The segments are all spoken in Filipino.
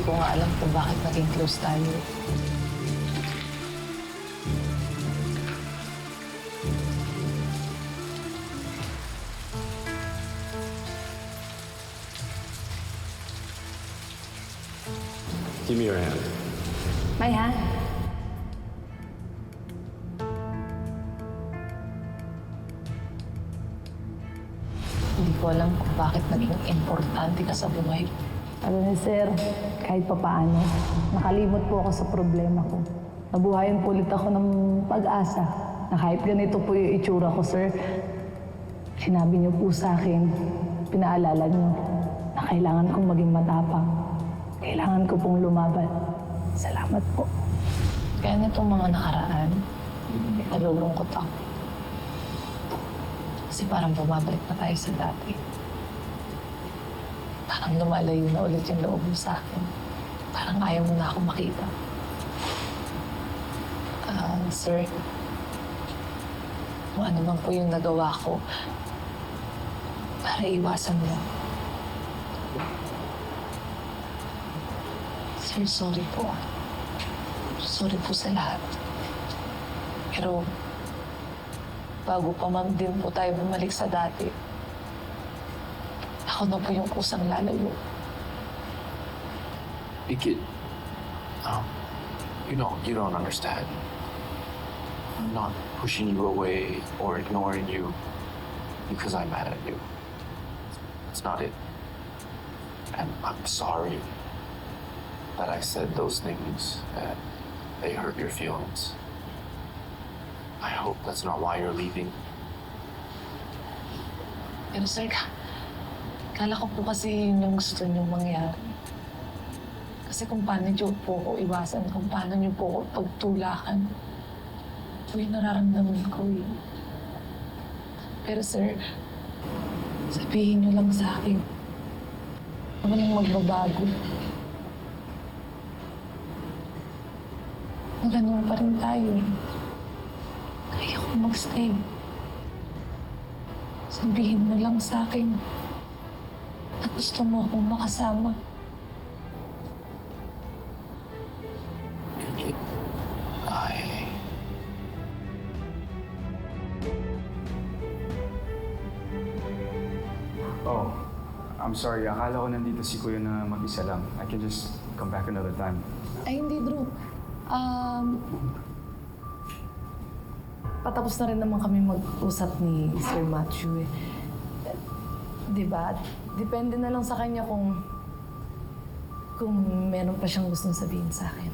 ko nga alam kung bakit naging close tayo. Give me your hand. My hand? Hindi ko alam kung bakit naging importante ka sa buhay. Alam niyo, sir, kahit papaano, nakalimot po ako sa problema ko. Nabuhayan po ulit ako ng pag-asa na kahit ganito po yung itsura ko, sir, sinabi niyo po sa akin, pinaalala niyo na kailangan kong maging matapang. Kailangan ko pong lumaban. Salamat po. Kaya nitong mga nakaraan, nalulungkot ako. Kasi parang bumabalik na tayo sa dati. Parang lumalayo na ulit yung loob mo sa akin. Parang ayaw mo na akong makita. Sir, kung ano man po yung nagawa ko, para iwasan mo. Sir, sorry po. Sorry po sa lahat. Pero, bago pa man din po tayo bumalik sa dati, ako na po yung kusang lalayo. Ikit, you don't understand. I'm not pushing you away or ignoring you because I'm mad at you. That's not it. And I'm sorry that I said those things and they hurt your feelings. I hope that's not why you're leaving. Pero sir, kala ko po kasi yun yung gusto niyong mangyari. Kasi kung paano niyo po ko iwasan, kung paano niyo po ko pagtulakan, ito yung nararamdaman ko eh. Pero sir, sabihin niyo lang sa akin, huwag nang magbabago. Ganun pa rin tayo. Kaya ko mag-stay. Sabihin mo lang sa akin na gusto mo akong makasama. Oh, I'm sorry. Akala ko nandito si Kuya na mag-isa lang. I can just come back another time. Ay, hindi, Drew. Patapos na rin naman kami mag-usap ni Sir Matthew eh. Diba? Depende na lang sa kanya kung meron pa siyang gustong sabihin sa akin.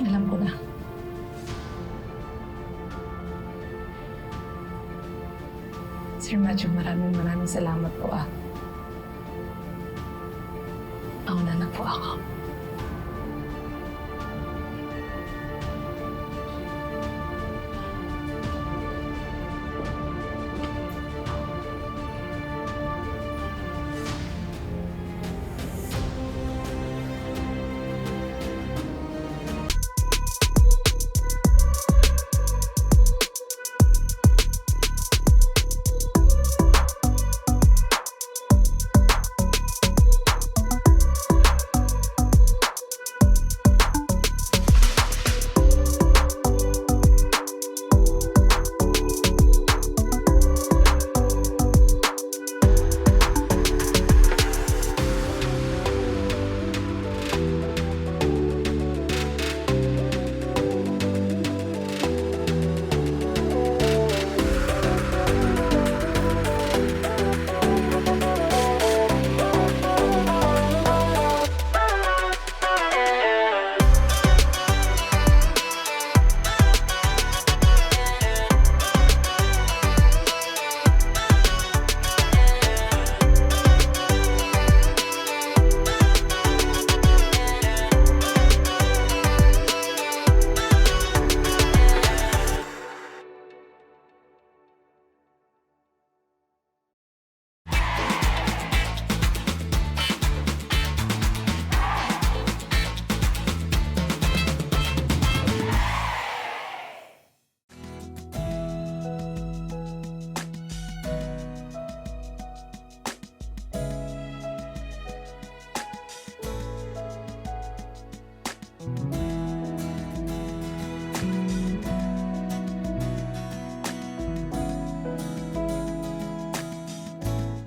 Alam ko na. Sir Matthew, maraming salamat po ah. Nauna na po ako.